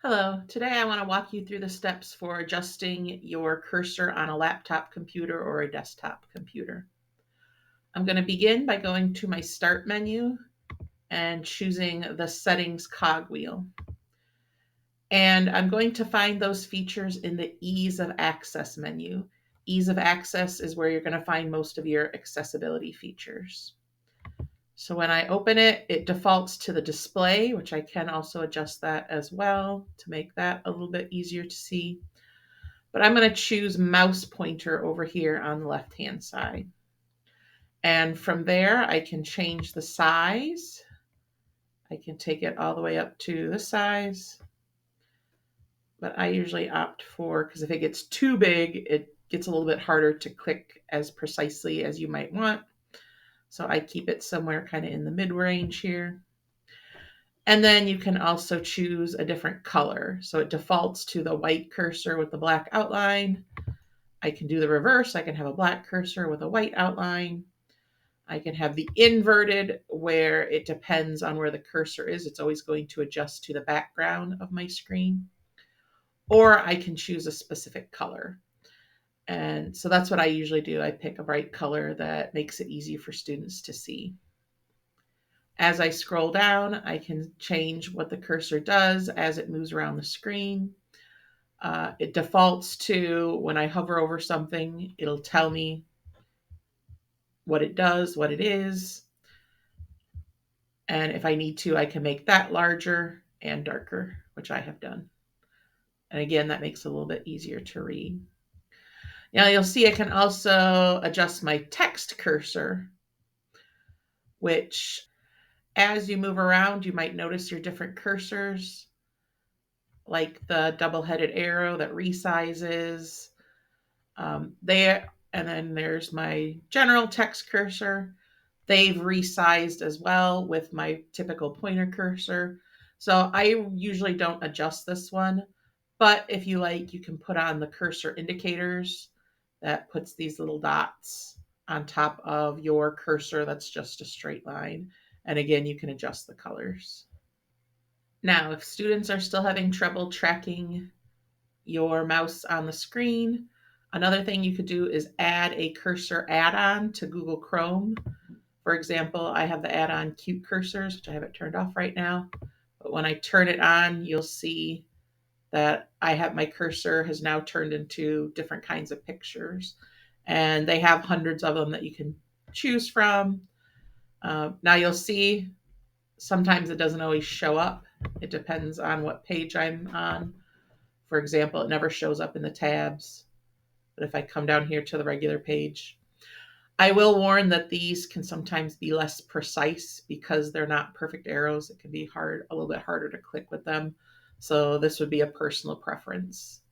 Hello, today I want to walk you through the steps for adjusting your cursor on a laptop computer or a desktop computer. I'm going to begin by going to my Start menu and choosing the Settings cogwheel. And I'm going to find those features in the Ease of Access menu. Ease of Access is where you're going to find most of your accessibility features. So when I open it, it defaults to the display, which I can also adjust that as well to make that a little bit easier to see. But I'm going to choose mouse pointer over here on the left-hand side. And from there, I can change the size. I can take it all the way up to this size. But I usually opt for, because if it gets too big, it gets a little bit harder to click as precisely as you might want. So I keep it somewhere kind of in the mid-range here. And then you can also choose a different color. So it defaults to the white cursor with the black outline. I can do the reverse. I can have a black cursor with a white outline. I can have the inverted, where it depends on where the cursor is. It's always going to adjust to the background of my screen. Or I can choose a specific color. And so that's what I usually do. I pick a bright color that makes it easy for students to see. As I scroll down, I can change what the cursor does as it moves around the screen. It defaults to when I hover over something, it'll tell me what it does, what it is. And if I need to, I can make that larger and darker, which I have done. And again, that makes it a little bit easier to read. Now you'll see I can also adjust my text cursor, which as you move around, you might notice your different cursors, like the double-headed arrow that resizes. There, and then there's my general text cursor. They've resized as well with my typical pointer cursor. So I usually don't adjust this one, but if you like, you can put on the cursor indicators that puts these little dots on top of your cursor that's just a straight line. And again, you can adjust the colors. Now, if students are still having trouble tracking your mouse on the screen, another thing you could do is add a cursor add-on to Google Chrome. For example, I have the add-on Cute Cursors, which I have it turned off right now. But when I turn it on, you'll see that I have my cursor has now turned into different kinds of pictures. And they have hundreds of them that you can choose from. Now you'll see sometimes it doesn't always show up. It depends on what page I'm on. For example, it never shows up in the tabs. But if I come down here to the regular page, I will warn that these can sometimes be less precise because they're not perfect arrows. It can be a little bit harder to click with them. So this would be a personal preference.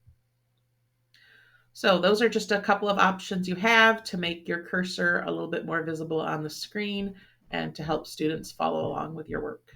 So those are just a couple of options you have to make your cursor a little bit more visible on the screen and to help students follow along with your work.